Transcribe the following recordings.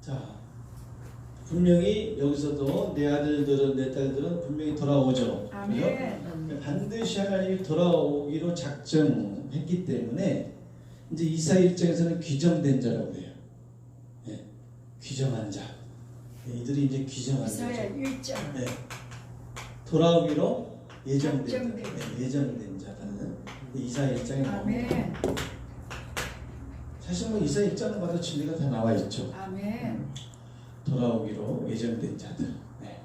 자, 분명히 여기서도 내 아들들은 내 딸들은 분명히 돌아오죠. 그죠? 반드시 하나님이 돌아오기로 작정했기 때문에 이제 이사야 입장에서는 귀정된 자라고 해요. 네, 귀정한 자. 네, 이들이 이제 귀정한 자죠. 이사야 1장. 네, 돌아오기로 예정된 자. 작정된. 네, 예정된 자라는 이사야 입장에 나옵니다. 아멘. 사실 뭐 이사야 입장을 봐도 진리가 다 나와 있죠. 아멘. 돌아오기로 예정된 자들. 네.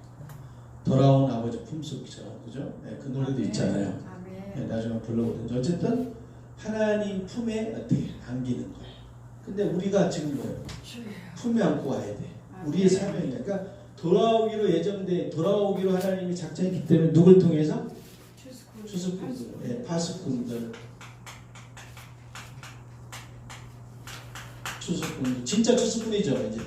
돌아온 아버지 품속처럼, 그죠? 네, 그 노래도 아멘. 있잖아요. 아멘. 네, 나중에 불러보든지. 어쨌든 하나님 품에 어떻게 안기는 거예요. 근데 우리가 지금 뭐예요? 주여. 품에 안고 와야 돼. 아멘. 우리의 사명이야. 그러니까 돌아오기로 하나님이 작정했기 때문에 누굴 통해서? 추수꾼들, 네, 파수꾼들, 추수꾼들, 진짜 추수꾼이죠, 이제.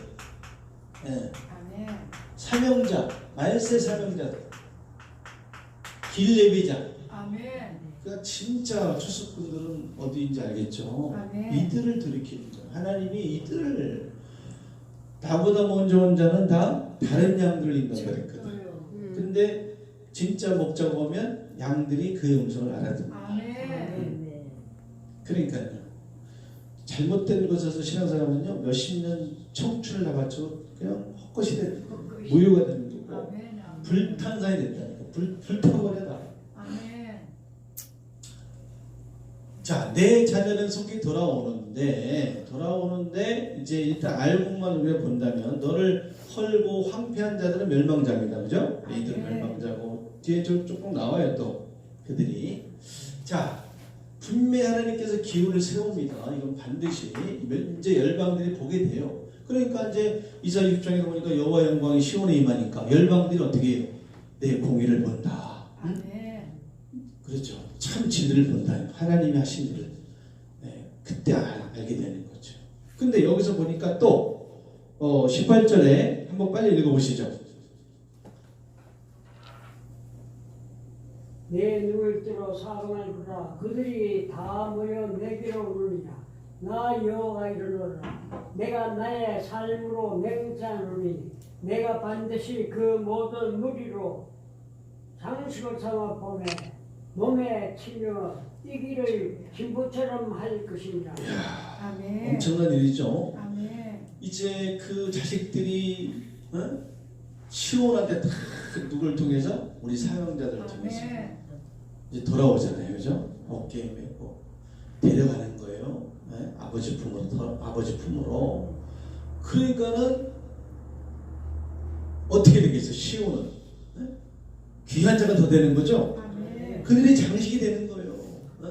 네. 아멘. 사명자, 말세 사명자들, 길예비자. 아멘. 그러니까 진짜 추수꾼들은 어디인지 알겠죠? 아멘. 이들을 돌이키는 거예요. 하나님이 이들을, 나보다 먼저 온 자는 다 다른 양들을 인도한다 그랬거든. 근데 진짜 목자가 오면 양들이 그의 음성을 알아듣는다. 아멘. 그러니까요. 잘못된 것에서 신앙생활은요, 몇십 년 청춘을 다 바치고 그냥 헛것이 되는 거예요. 무효가 되는 거고, 아멘. 불탄산이 된다니까. 불타버려라. 아멘. 자, 내 자녀는 속히 돌아오는데 이제 일단 알고만 우리가 본다면 너를 헐고 황폐한 자들은 멸망자입니다. 그죠? 이들은 멸망자고 뒤에 조금 나와요 또 그들이. 자, 분명히 하나님께서 기운을 세웁니다. 이건 반드시 이제 열방들이 보게 돼요. 그러니까 이제 이사야 6장에 보니까 여호와 영광이 시온에 임하니까 열방들이 어떻게 해요? 내 공의를 본다. 응? 아멘. 그렇죠. 참 진리를 본다. 하나님이 하신 일을 그때 알게 되는 거죠. 근데 여기서 보니까 또 18절에 한번 빨리 읽어보시죠. 내 눈을 뜨러 사방을 보라. 그들이 다 모여 내게로 오느니라. 나 여호와가 이르노라. 내가 나의 삶으로 맹세하노니 내가 반드시 그 모든 무리로 장식을 삼아 보내 몸에 치며 뛰기를 진보처럼 할 것이니라. 아멘. 엄청난 일이죠. 아멘. 이제 그 자식들이 시온한테 다 누굴 통해서? 우리 사명자들을 통해서 아멘. 이제 돌아오잖아요. 그죠? 어깨에 메고 데려가는 거예요. 네? 아버지 품으로. 그러니까는 어떻게 되겠어? 시온은 네? 귀한 자가 더 되는 거죠. 아멘. 그들이 장식이 되는 거예요. 네?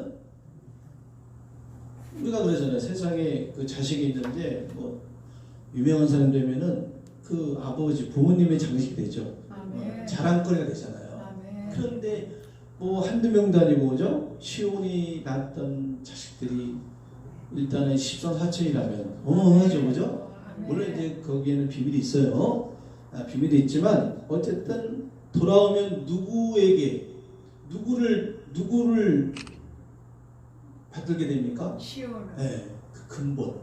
우리가 그러잖아요. 세상에 그 자식이 있는데 뭐 유명한 사람 되면은 그 아버지 부모님의 장식이 되죠. 아멘. 자랑거리가 되잖아요. 아멘. 그런데 뭐 한두 명도 아니고 그죠? 시온이 낳았던 자식들이 일단은 13사천이라면 어마어마하죠. 그죠? 아멘. 물론 이제 거기에는 비밀이 있어요. 비밀이 있지만 어쨌든 돌아오면 누구를 받들게 됩니까? 시온은. 네, 그 근본.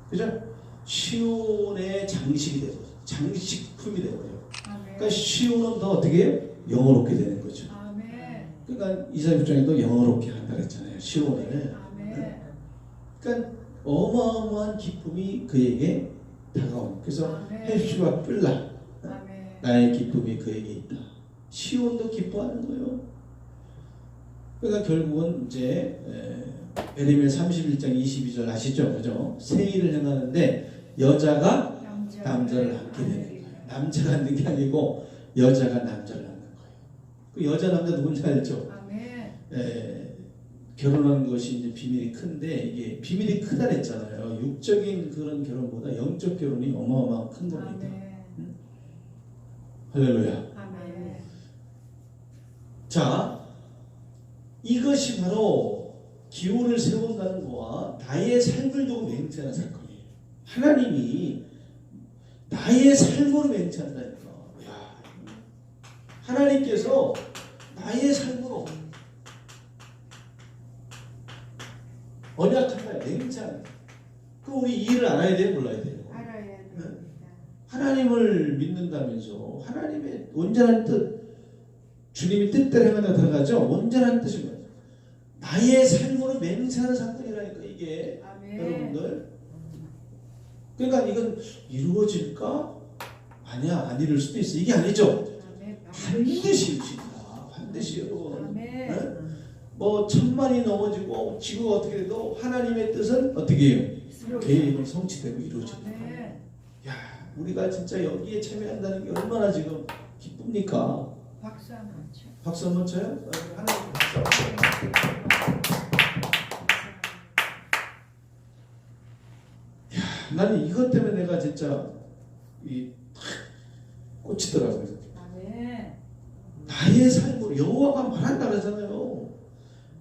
그죠? 시온의 장식이 되고 장식품이 되고요. 아멘. 그러니까 시온은 더 어떻게 해요? 영어롭게 되는 거죠. 아멘. 그러니까 이사야 6장에도 영어롭게 한다 그랬잖아요. 시온을. 아멘. 그러니까 어마어마한 기쁨이 그에게 다가온. 그래서 아멘. 헬슈와 뿔라 아멘. 나의 기쁨이 그에게 있다. 시온도 기뻐하는 거예요. 그러니까 결국은 이제 에레미야 31장 22절 아시죠? 그죠? 새 일을 행하는데 여자가 남자를 낳게 되는 거예요. 남자가 낳는 게 아니고 여자가 남자를 낳는 거예요. 그 여자 남자 누군지 알죠? 아멘. 결혼하는 것이 이제 비밀이 큰데 이게 비밀이 크다 그랬잖아요. 육적인 그런 결혼보다 영적 결혼이 어마어마한 큰 겁니다. 아멘. 할렐루야. 아멘. 자, 이것이 바로 기호를 세운다는 거와 나의 삶을 두고 맹세하는 사건이에요. 하나님이 나의 삶으로 맹세한다니까. 야, 하나님께서 나의 삶으로 언약한다, 맹세한다. 그 우리 이 일을 알아야 돼요, 몰라야 돼요? 알아야 됩니다. 하나님을 믿는다면서 하나님의 온전한 뜻, 주님이 뜻대로 행하는 들어가죠. 온전한 뜻입니다. 나의 삶으로 맹세하는 사건이라니까 이게. 아멘. 여러분들, 그러니까 이건 이루어질까? 아니야, 안 이룰 수도 있어. 이게 아니죠. 아멘. 반드시 이루어진다. 반드시 여러분. 아멘. 네? 뭐 천만이 넘어지고 지구가 어떻게 돼도 하나님의 뜻은 어떻게 해요? 계획이 성취되고 이루어진다. 아멘. 야, 우리가 진짜 여기에 참여한다는 게 얼마나 지금 기쁩니까? 박수 한번 쳐. 박수 한번 쳐요? 하나님 박수 한번 쳐요. 나는 이것 때문에 내가 진짜 이 꽂히더라고요. 아멘. 나의 삶으로 여호와가 말한다 그러잖아요.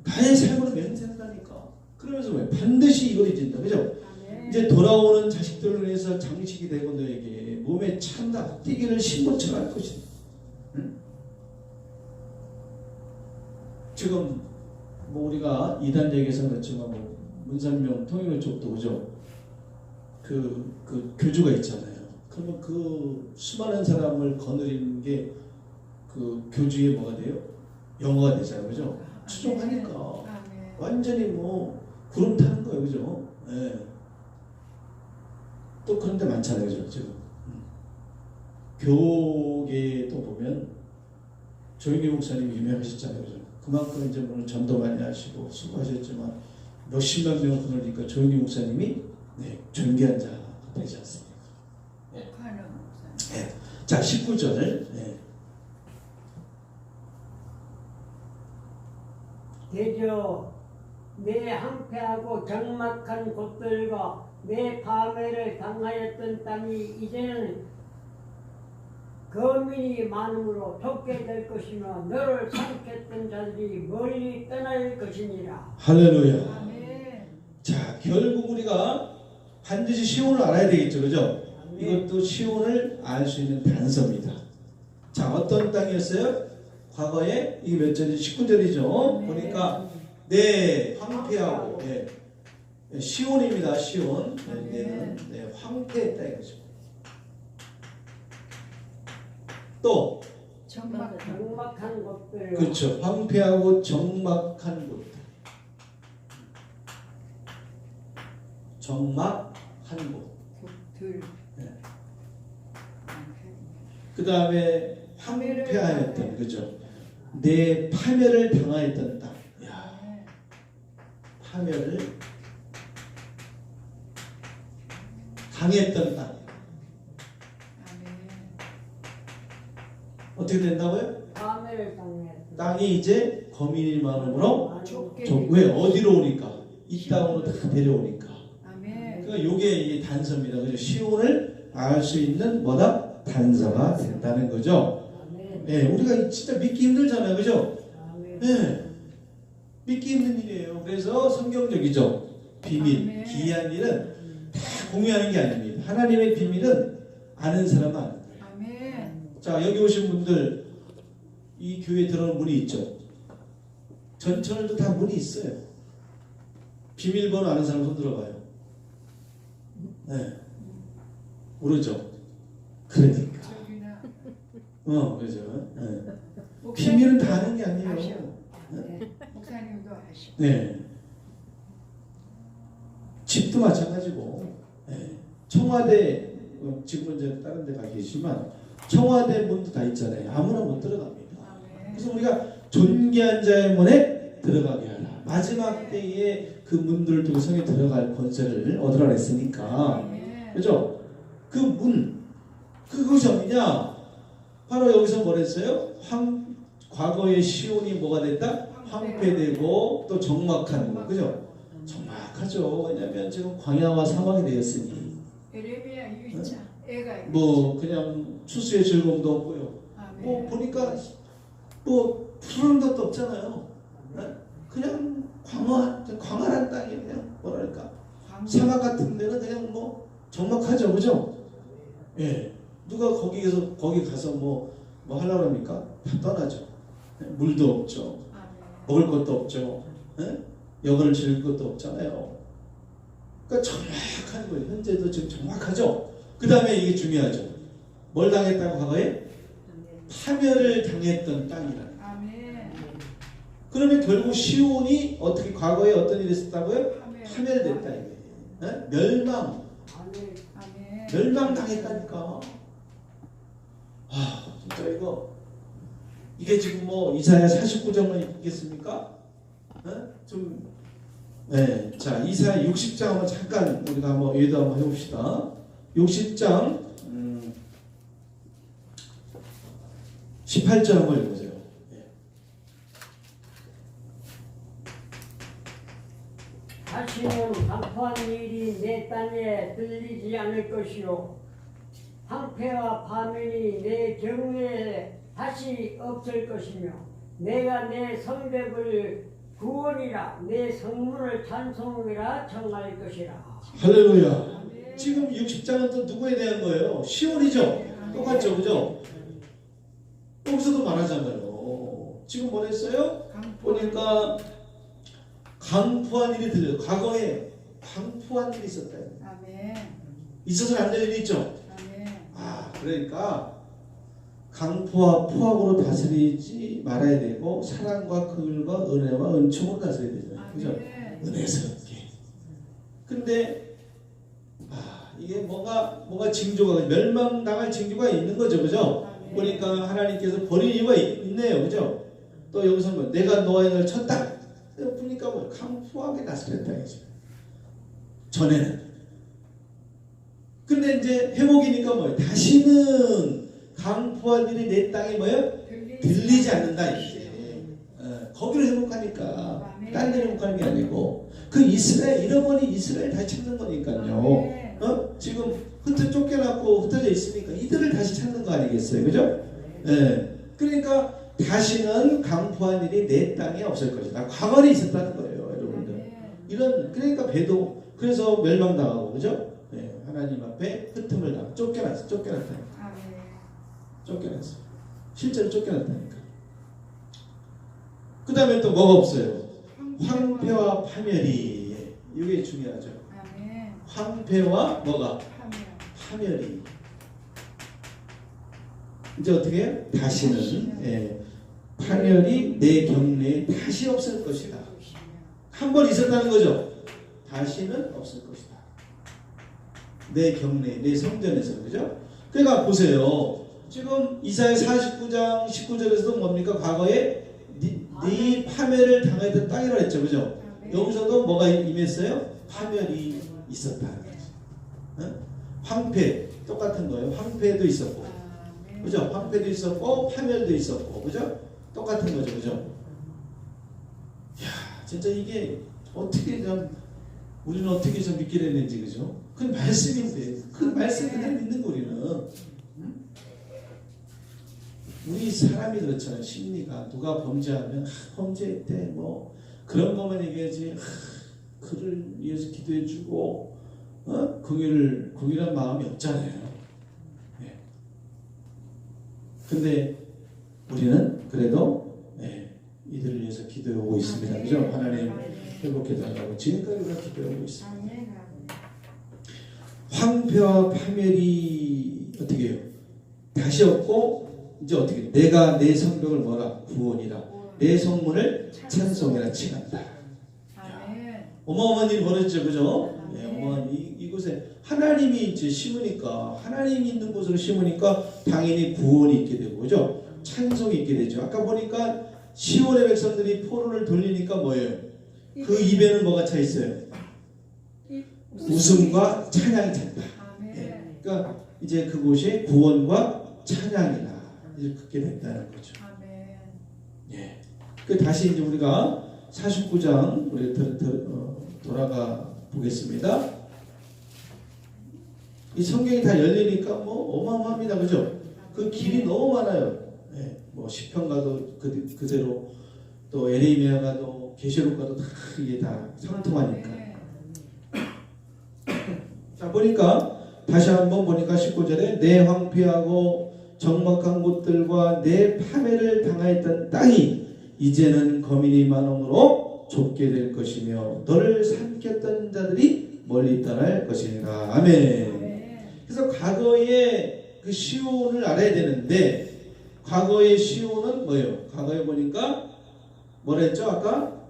나의 삶으로 맹세한다니까. 그러면서 왜 반드시 이루어진다, 그죠? 아멘. 이제 돌아오는 자식들을 위해서 장식이 되고 너에게 몸에 찬다 뛰기를 신고처럼 할 것이다. 응? 지금 뭐 우리가 이단역에서 그렇지만 뭐 문산명 통일교 쪽도 그죠? 그 교주가 있잖아요. 그러면 그 수많은 사람을 거느리는 게 그 교주의 뭐가 돼요? 영어가 되잖아요, 그죠? 추종하니까 아멘. 완전히 뭐 구름 타는 거예요, 그죠? 예. 또 그런 데 많잖아요, 그죠? 지금 교계에 또 보면 조영기 목사님이 유명하셨잖아요, 그죠? 그만큼 이제 물론 전도 많이 하시고 수고하셨지만 몇십만 명 거느리니까 조영기 목사님이 존귀한 자가 되지 않습니까? 하는 목사. 네. 자, 19절. 네. 대저 내 항폐하고 적막한 곳들과 내 파멸을 당하였던 땅이 이제는 거민이 많음으로 좁게 될 것이며 너를 삼켰던 자들이 멀리 떠날 것이니라. 할렐루야. 아멘. 자, 결국 우리가 반드시 시온을 알아야 되겠죠, 그죠? 아멘. 이것도 시온을 알 수 있는 단서입니다. 자, 어떤 땅이었어요? 과거에 이게 몇 절이죠? 19절이죠. 네. 보니까 네, 황폐하고 시온입니다. 시온. 네, 황폐했다 이거죠. 또 적막한 곳들. 그렇죠. 황폐하고 적막한 곳. 적막한 곳. 둘. 네. 그 다음에 황폐하였던, 그죠? 내 파멸을 당하였던 땅. 야, 파멸을 당했던 땅. 아멘. 어떻게 된다고요? 파멸을 당했던 땅이 이제 거민이 많음으로 좁게. 왜 어디로 오니까? 이 땅으로 다 데려오니까. 아멘. 그러니까 요게 이게 단서입니다. 그죠? 시온을 알 수 있는 뭐다? 단서가 된다는 거죠. 아멘. 예, 우리가 진짜 믿기 힘들잖아요, 그죠? 아멘. 예, 믿기 힘든 일이에요. 그래서 성경적이죠. 비밀, 아멘. 기이한 일은 다 공유하는 게 아닙니다. 하나님의 비밀은 아는 사람은 아는 거예요. 아멘. 자, 여기 오신 분들 이 교회에 들어오는 문이 있죠. 전천을도 다 문이 있어요. 비밀번호 아는 사람 손 들어봐요. 네, 모르죠. 그러니까. 저기나 그죠. 네. 비밀은 다 아는 게 아니에요. 아셔. 네. 목사님도 아셔. 네. 집도 마찬가지고, 네. 청와대, 지금은 이제 다른 데 가 계시지만, 청와대 문도 다 있잖아요. 아무나 못 들어갑니다. 아멘. 그래서 우리가 존귀한 자의 문에 들어가게 하라. 마지막 때에 그 문들을 통해 성에 들어갈 권세를 얻으라 했으니까. 아멘. 그죠? 그 문, 그것이 어디냐? 바로 여기서 뭐랬어요? 과거의 시온이 뭐가 됐다? 황폐되고 또 적막한 거, 그죠? 적막하죠. 왜냐하면 지금 광야와 사막이 되었으니 에레미야 유자 애가 있죠. 뭐 그냥 추수의 즐거움도 없고요. 아멘. 뭐 보니까 뭐 푸른 것도 없잖아요. 네? 그냥 광활한 땅이 그냥 뭐랄까 사막 같은 데는 그냥 뭐 적막하죠, 그죠? 예, 누가 거기 가서 뭐 하려고 합니까? 다 떠나죠. 물도 없죠. 아멘. 먹을 것도 없죠. 예? 여건을 즐길 것도 없잖아요. 그러니까 정확한 거예요. 현재도 지금 정확하죠. 그 다음에 이게 중요하죠. 뭘 당했다고 과거에? 파멸을 당했던 땅이라. 아멘. 그러면 결국 시온이 어떻게 과거에 어떤 일이 있었다고요? 아멘. 파멸됐다 이게. 어? 멸망. 아멘. 아멘. 멸망 당했다니까. 아 진짜 이게 지금 뭐 이사야 49장만 있겠습니까? 어? 좀 네. 자 이사야 60장 한번 잠깐 우리가 한번 얘도 한번 해봅시다. 60장 18절 한번 읽어보세요. 다시는 강포한 일이 내 땅에 들리지 않을 것이요 황폐와 파멸이 내 경내에 다시 없을 것이며 내가 내 성벽을 구원이라 내 성문을 찬송이라 정할 것이라. 할렐루야. 아멘. 지금 60장은 또 누구에 대한 거예요? 시온이죠? 똑같죠, 그죠? 여기서도 말하잖아요. 지금 뭐 했어요? 보니까 강포한 일이 들려요. 과거에 강포한 일이 있었다. 아멘. 있어서는 안 될 일이 있죠? 아멘. 아, 그러니까 강포와 포악으로 다스리지 말아야 되고 사랑과 긍휼과 은혜와 은총으로 다스려야 되잖아요. 그죠? 아멘. 은혜스럽게. 근데 이게 뭔가 징조가 멸망당할 징조가 있는 거죠, 그죠? 아멘. 보니까 하나님께서 버린 이유가 있네요, 그죠? 또 여기서 뭐 내가 너의 널 쳤다. 보니까 뭐 강포하게 다스렸다 이죠. 전에는. 근데 이제 회복이니까 뭐예요? 다시는 강포한 일이 내 땅에 뭐예요? 들리지 않는다 이제. 거기를 회복하니까 딴 데 회복하는 게 아니고 그 이스라엘 잃어버린 이스라엘 다시 찾는 거니까요. 지금 쫓겨났고 흩어져 있으니까 이들을 다시 찾는 거 아니겠어요, 그죠? 그러니까 다시는 강포한 일이 내 땅에 없을 것이다. 과거에 있었다는 거예요, 여러분들. 이런 그러니까 배도 그래서 멸망당하고 그죠? 하나님 앞에 흩음을 당하고 쫓겨났다니까. 쫓겨났어. 실제로 쫓겨났다니까. 그 다음에 또 뭐가 없어요? 황폐와 파멸이. 이게 중요하죠. 아멘. 황폐와 뭐가? 파멸이. 이제 어떻게 해요? 다시는 파멸이 내 경내에 다시 없을 것이다. 한 번 있었다는 거죠. 다시는 없을 것이다. 내 경내, 내 성전에서. 그죠? 그러니까 보세요. 지금 이사야 49장 19절에서도 뭡니까? 과거에 네 파멸을 당했던 땅이라고 했죠. 그죠? 여기서도 뭐가 임했어요? 파멸이 있었다는 거죠. 황폐 똑같은 거예요. 황폐도 있었고, 그죠? 황폐도 있었고 파멸도 있었고, 그죠? 똑같은 거죠, 그죠? 야, 진짜 이게 어떻게 우리는 어떻게 좀 믿게 됐는지, 그죠? 그 말씀인데 그 말씀 그대로 믿는 거 우리는. 우리 사람이 그렇잖아요. 심리가 누가 범죄하면 범죄했대 뭐 그런 것만 얘기하지. 그를 위해서 기도해주고 긍휼한 마음이 없잖아요. 근데 우리는 그래도 이들을 위해서 기도하고 있습니다. 그죠? 하나님 회복해 달라고 지금까지 우리가 기도하고 있습니다. 황폐와 파멸이 어떻게 해요? 다시 없고 이제 어떻게 내가 내 성벽을 뭐라? 구원이라 내 성문을 찬송이라 칭한다. 어마어마한 일이 벌어졌죠, 그죠? 어마어마한 이곳에 하나님이 이제 심으니까 하나님이 있는 곳으로 심으니까 당연히 구원이 있게 되고, 그죠? 찬송이 있게 되죠. 아까 보니까 시온의 백성들이 포로를 돌리니까 뭐예요? 그 입에는 뭐가 차 있어요? 웃음과 찬양이 찼다. 그러니까 이제 그곳이 구원과 찬양이다. 그렇게 됐다는 거죠. 예. 그 다시 이제 우리가 49장 우리 돌아가 보겠습니다. 이 성경이 다 열리니까 뭐 어마어마합니다, 그죠? 그 길이 너무 많아요. 예. 뭐 시편가도 그대로 또 에레미야가도 계시록가도 다 이게 다 상통하니까. 자 보니까 다시 한번 보니까 19절에 내 황폐하고 적막한 곳들과 내 파멸을 당하였던 땅이 이제는 거민이 많음으로 좁게 될 것이며 너를 삼켰던 자들이 멀리 떠날 것이니라. 아멘. 그래서 과거에 그 시온을 알아야 되는데 과거의 시온은 뭐예요? 과거에 보니까 뭐라 했죠? 아까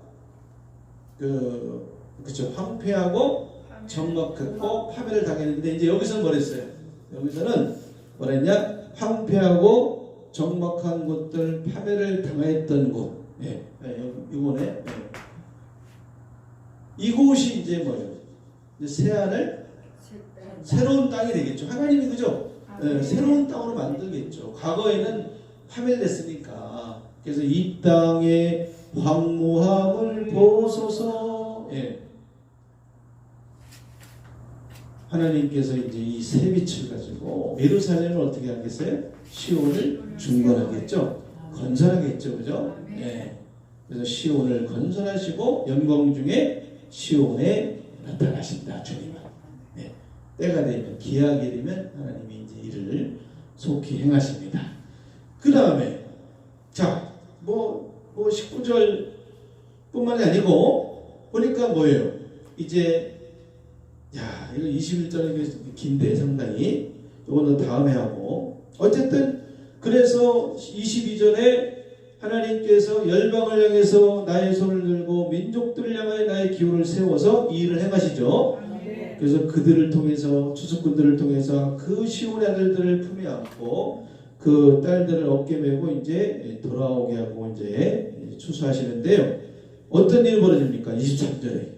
그쵸 황폐하고 정막했고 파멸을 당했는데 이제 여기서는 뭐랬어요? 여기서는 뭐랬냐? 황폐하고 정막한 곳들 파멸을 당했던 곳. 예, 이번에 이곳이 이제 뭐예요? 이제 새하늘 새로운 땅이 되겠죠. 하나님이 그죠? 새로운 땅으로 만들겠죠. 과거에는 파멸됐으니까. 그래서 이 땅의 황무함을 보소서. 예. 하나님께서 이제 이 새 빛을 가지고 예루살렘을 어떻게 하겠어요? 시온을 중건하겠죠. 건설하겠죠, 그죠? 예. 그래서 시온을 건설하시고 영광 중에 시온에 나타나신다, 주님은. 예. 때가 되면 기약이 되면 하나님이 이제 이를 속히 행하십니다. 그 다음에 자, 뭐 19절뿐만이 아니고 보니까 뭐예요? 이제 야, 이거 21절이 긴데 상당히 이거는 다음에 하고 어쨌든 그래서 22절에 하나님께서 열방을 향해서 나의 손을 들고 민족들을 향하여 나의 기호를 세워서 이 일을 행하시죠. 그래서 그들을 통해서 추수꾼들을 통해서 그 시온의 아들들을 품에 안고 그 딸들을 어깨 메고 이제 돌아오게 하고 이제 추수하시는데요. 어떤 일이 벌어집니까? 23절에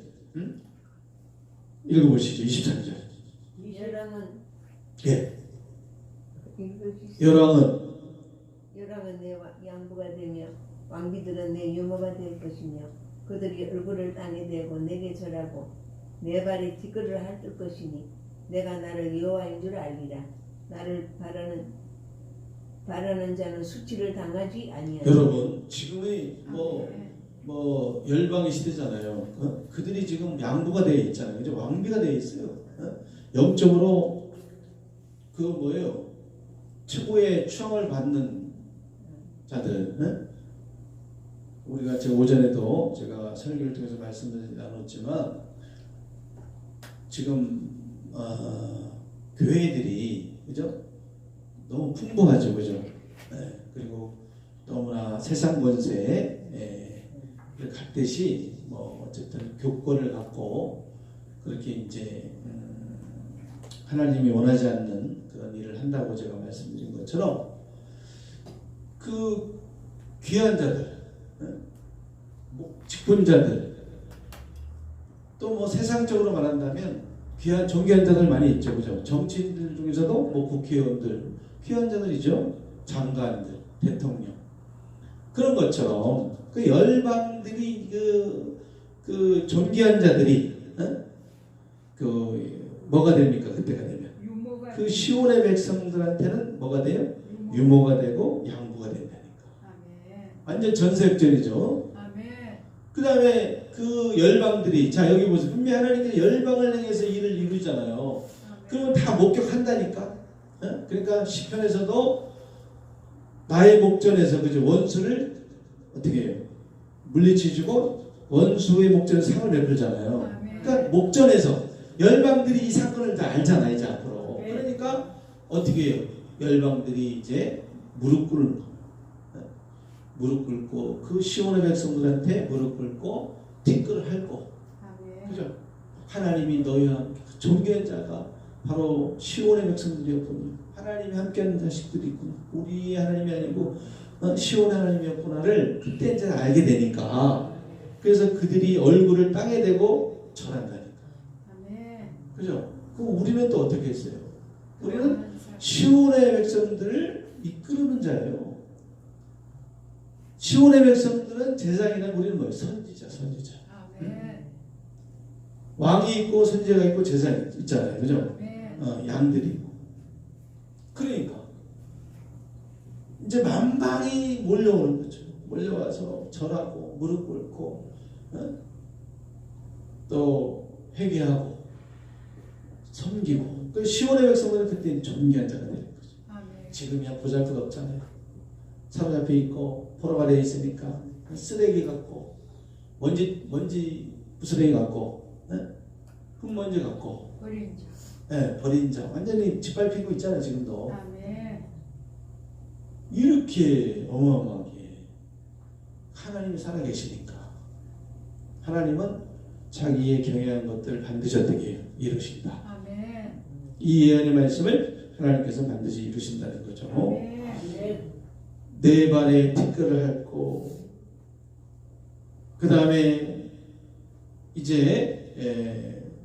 읽어보시죠. 23절. 열왕은 예. 열왕은 내 양부가 되며 왕비들은 내 유모가 될 것이며 그들이 얼굴을 땅에 대고 내게 절하고 내 발이 뒷걸을 핥을 것이니 내가 나를 여호와인 줄 알리라. 나를 바라는 자는 수치를 당하지 아니하리라. 여러분 지금의 열방의 시대잖아요. 그들이 지금 양부가 되어 있잖아요. 그죠? 왕비가 되어 있어요. 영적으로 그 뭐예요? 최고의 추앙을 받는 자들. 우리가 제가 오전에도 제가 설교를 통해서 말씀을 나눴지만 지금 교회들이 그죠? 너무 풍부하죠, 그죠? 그리고 너무나 세상 권세에 갖듯이 뭐 어쨌든 교권을 갖고 그렇게 이제 하나님이 원하지 않는 그런 일을 한다고 제가 말씀드린 것처럼 그 귀한 자들, 직분자들, 또 뭐 세상적으로 말한다면 귀한 존귀한 자들 많이 있죠, 그죠? 정치인들 중에서도 뭐 국회의원들 귀한 자들이죠, 장관들, 대통령 그런 것처럼 그 열방들이 그 존귀한 자들이 그 뭐가 됩니까? 그때가 되면 그 시온의 백성들한테는 뭐가 돼요? 유모가 되고 양부가 된다니까. 완전 전세역전이죠. 그 다음에 그 열방들이 자 여기 보세요. 분명히 하나님께서 열방을 향해서 일을 이루잖아요. 그러면 다 목격한다니까. 그러니까 시편에서도 나의 목전에서 그죠 원수를 어떻게 해요? 물리치시고 원수의 목전에 상을 베풀잖아요. 그러니까 목전에서 열방들이 이 사건을 다 알잖아 이제 앞으로. 그러니까 어떻게 해요? 열방들이 이제 무릎 꿇고 그 시온의 백성들한테 무릎 꿇고 뒷글을 핥고 그죠? 하나님이 너희와 존귀한 자가 바로 시온의 백성들이었군요. 하나님이 함께하는 자식들이 있구나. 우리 하나님이 아니고 시온의 하나님이었구나를 그때 이제 알게 되니까 그래서 그들이 얼굴을 땅에 대고 절한다니까. 그죠? 그럼 우리는 또 어떻게 했어요? 우리는 시온의 백성들을 이끄는 자예요. 시온의 백성들은 제사장이나 우리는 뭐예요? 선지자. 왕이 있고 선지자가 있고 제사장이 있잖아요. 그죠? 양들이 있고. 그러니까 이제 만방이 몰려오는 거죠. 몰려와서 절하고 무릎 꿇고 또 회개하고 섬기고 그 시온의 백성들은 그때 존귀한 자가 되는 거죠. 지금이야 보잘것없잖아요. 사로잡혀 있고 포로가 되어 있으니까 쓰레기 같고 먼지 부스레기 같고 흙먼지 같고 버린 자 완전히 짓밟히고 있잖아요 지금도. 이렇게 어마어마하게 하나님이 살아계시니까 하나님은 자기의 경외한 것들을 반드시 어떻게 이루신다. 아멘. 이 예언의 말씀을 하나님께서 반드시 이루신다는 거죠. 아멘. 네 발에 티끌을 핥고 그 다음에 이제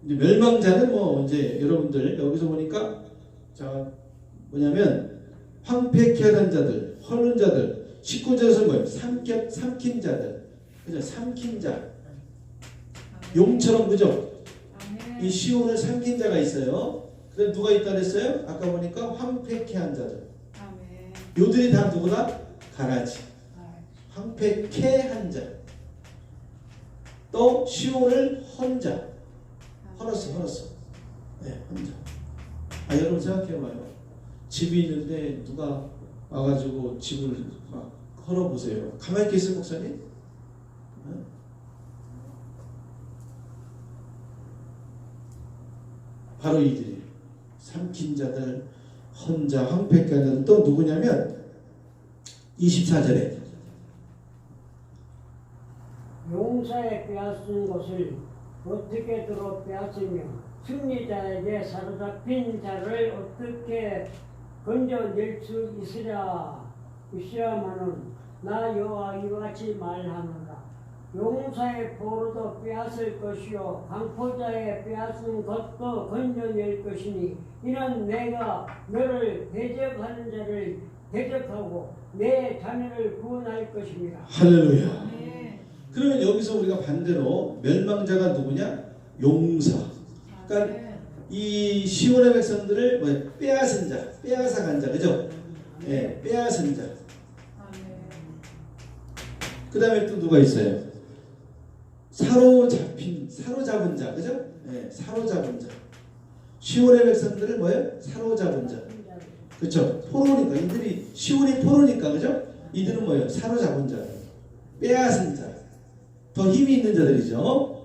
멸망자는 뭐 이제 여러분들 여기서 보니까 자 뭐냐면 황폐케 하는 자들, 헐는 자들, 19절에서 뭐예요? 삼킨 자들, 그죠? 삼킨 자, 용처럼 그죠? 아멘. 이 시온을 삼킨 자가 있어요. 그래 누가 있다 그랬어요? 아까 보니까 황폐케 한 자들. 아멘. 요들이 다 누구다? 가라지. 황폐케 한 자. 또 시온을 헌 자. 헐었어. 네, 헌 자. 아 여러분 생각해봐요. 집이 있는데 누가 와가지고 집을 막 헐어보세요. 가만히 계세요 목사님? 어? 바로 이들이 삼킨 자들, 헌자, 황폐케 한 자들 또 누구냐면 24절에 용사에 빼앗은 것을 어떻게 들어 빼앗으며 승리자에게 사로잡힌 자를 어떻게 건져낼 수 있으랴마는 나 여호와 이와 같이 말하노라. 용사의 포로도 빼앗을 것이요 강포자의 빼앗은 것도 건져낼 것이니 이는 내가 너를 대적하는 자를 대적하고 내 자녀를 구원할 것입니다. 할렐루야. 아멘. 그러면 여기서 우리가 반대로 멸망자가 누구냐? 용사. 그러니까 아멘. 이 시온의 백성들을 뭐 빼앗은 자, 빼앗아 간 자, 그죠? 예, 빼앗은 자. 아멘. 그 다음에 또 누가 있어요? 사로잡은 자, 그죠? 예, 사로잡은 자. 시온의 백성들을 뭐예요? 사로잡은 자. 그렇죠? 포로니까 이들이 시온이 포로니까 그죠? 이들은 뭐예요? 사로잡은 자, 빼앗은 자, 더 힘이 있는 자들이죠.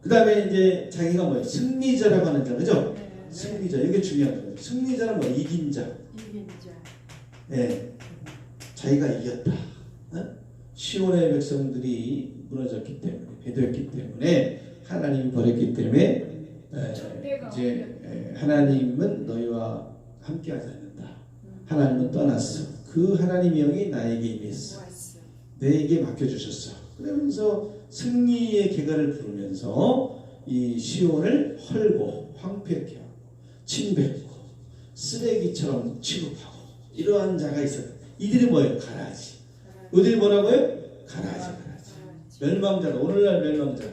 그 다음에 이제 자기가 뭐예요? 승리자라고 하는 자, 그죠? 네. 승리자, 이게 중요한 거예요. 승리자는 뭐 이긴 자, 이긴 자. 예, 자기가 이겼다. 어? 시온의 백성들이 무너졌기 때문에, 배도했기 때문에, 하나님이 버렸기 때문에, 이제 하나님은 너희와 함께하지 않는다. 하나님은 떠났어. 그 하나님의 영이 나에게 임했어. 내게 맡겨주셨어. 그러면서 승리의 계가를 부르면서 이 시온을 헐고 황폐케 하고 침뱉고 쓰레기처럼 취급하고 이러한 자가 있어요. 이들이 뭐예요? 가라지. 이들이 뭐라고요? 가라지. 멸망자다. 오늘날 멸망자.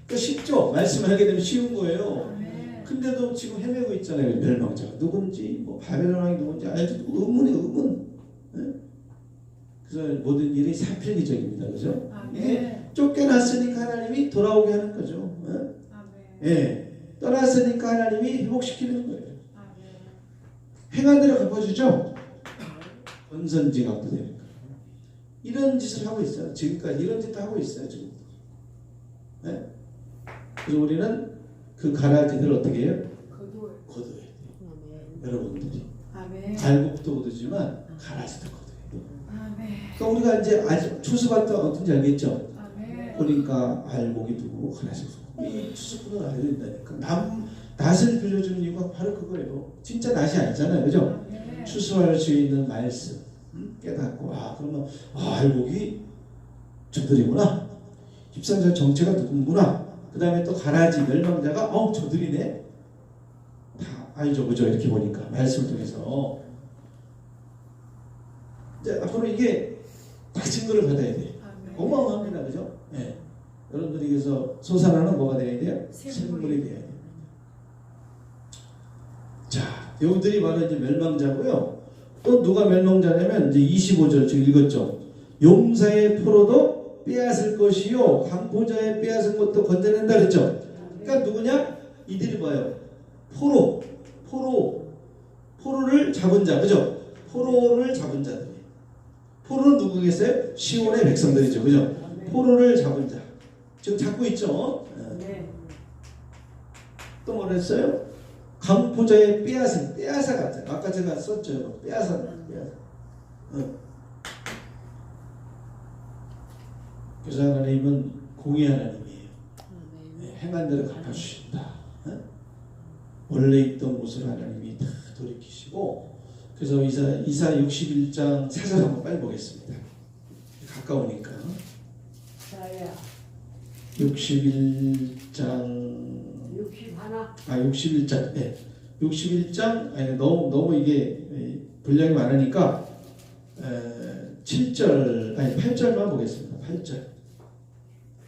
그 쉽죠? 말씀을 하게 되면 쉬운 거예요. 근데도 지금 헤매고 있잖아요. 멸망자가 누군지, 뭐 바벨론 왕이 누군지 알지도 의문이에요. 의문. 네? 그래서 모든 일이 사필기적입니다. 그죠? 예, 쫓겨났으니까 하나님이 돌아오게 하는 거죠. 예, 떠났으니까 하나님이 회복시키는 거예요. 행한 대로 갚아주죠. 권선징악도 되니까. 이런 짓을 하고 있어요. 지금까지 이런 짓도 하고 있어요. 지금. 네? 그래서 우리는 그 가라지들을 어떻게 해요? 거두어야 돼요. 여러분들이. 알곡도 거두지만 가라지도 거두어야 돼요. 그러니까 우리가 이제 아직 추수받다 어떤지 알겠죠? 그러니까 알곡이 누구고 가라지가 누구고 이 추수꾼을 알아야 된다니까. 낫을 빌려주는 이유가 바로 그거예요. 진짜 낫이 아니잖아요. 그죠? 추수할 수 있는 말씀 깨닫고 그러면 알곡이 저들이구나. 입산자 정체가 누군구나. 그 다음에 또 가라지 멸망자가 저들이네. 다 알죠. 그죠? 이렇게 보니까 말씀을 통해서 이제 앞으로 이게 다 증거를 받아야 돼. 어마어마합니다. 그죠? 네. 여러분들에게서 솟아나는 뭐가 돼야 돼요? 샘물이 돼야 돼요. 자, 여기들이 바로 이제 멸망자고요. 또 누가 멸망자냐면 이제 25절 지금 읽었죠. 용사의 포로도 빼앗을 것이요 강포자의 빼앗은 것도 건져낸다 그랬죠. 그러니까 누구냐? 이들이 뭐예요? 포로를 잡은 자, 그죠? 포로를 잡은 자들. 포로는 누구겠어요? 시온의 백성들이죠, 그죠? 포로를 잡은 자. 지금 잡고 있죠. 또 뭐라 했어요? 강포자의 빼앗은 빼앗아 갔잖아요. 아까 제가 썼죠. 빼앗아. 그래서 하나님은 공의 하나님이에요. 네, 행한 대로 갚아주신다. 어? 원래 있던 곳을 하나님이 다 돌이키시고, 그래서 이사 61장 4절 한번 빨리 보겠습니다. 가까우니까. 자야 61장 61장, 네. 61장, 아니, 너무 이게 분량이 많으니까 7절, 아니 8절만 보겠습니다. 8절.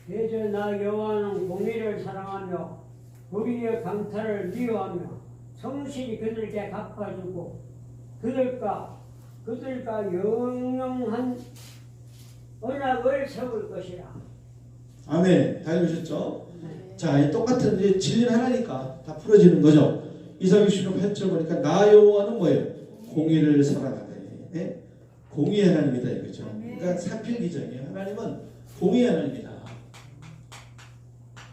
대저 나 여호와는 공의를 사랑하며 불의의 강탈을 미워하며 성실히 그들께 갚아주고 그들과 영영한 언약을 세울 것이라. 아멘. 다 읽으셨죠? 네. 자, 이 똑같은 이제 진리는 하나니까 다 풀어지는 거죠. 이사 60장 8절 보니까 나 여호와는 뭐예요? 공의를 사랑하네. 네? 공의의 하나님이다 이거죠. 그러니까 사필기정이에요. 하나님은 공의의 하나님이다.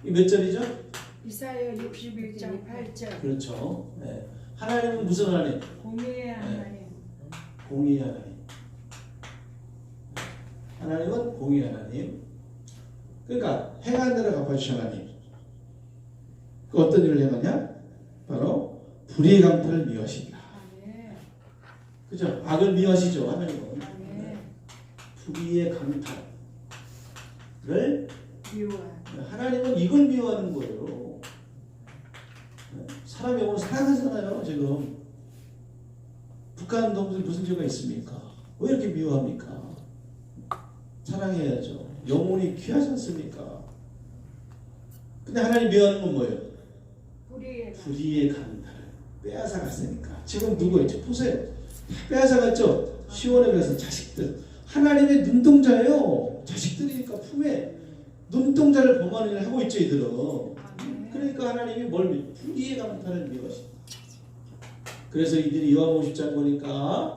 이 몇 절이죠? 이사야 61장 8절. 그렇죠. 네. 하나님은 무슨 하나님? 공의의 하나님. 공의의 하나님. 하나님은 공의의 하나님. 그러니까 행한 대로 갚아주신 하나님. 그 어떤 일을 행하냐? 바로 불의의 강탈을 미워하신다. 아멘. 그죠? 악을 미워하시죠, 하나님은. 아멘. 불의의 강탈을 미워하는. 하나님은 이걸 미워하는 거예요. 사람이 오늘 살아가잖아요, 지금. 북한 놈들 무슨 죄가 있습니까? 왜 이렇게 미워합니까? 사랑해야죠. 영혼이 귀하지 않습니까? 근데 하나님 미워하는 건 뭐예요? 불의의 강탈. 빼앗아 갔으니까. 지금 누구 있죠? 보세요. 빼앗아 갔죠? 시온에 가서 자식들. 하나님의 눈동자예요. 자식들이니까 품에 눈동자를 범하는 일을 하고 있죠, 이들은. 아멘. 그러니까 하나님이 뭘 불의의 강탈을 미워하신다. 그래서 이들이 요한 50장 보니까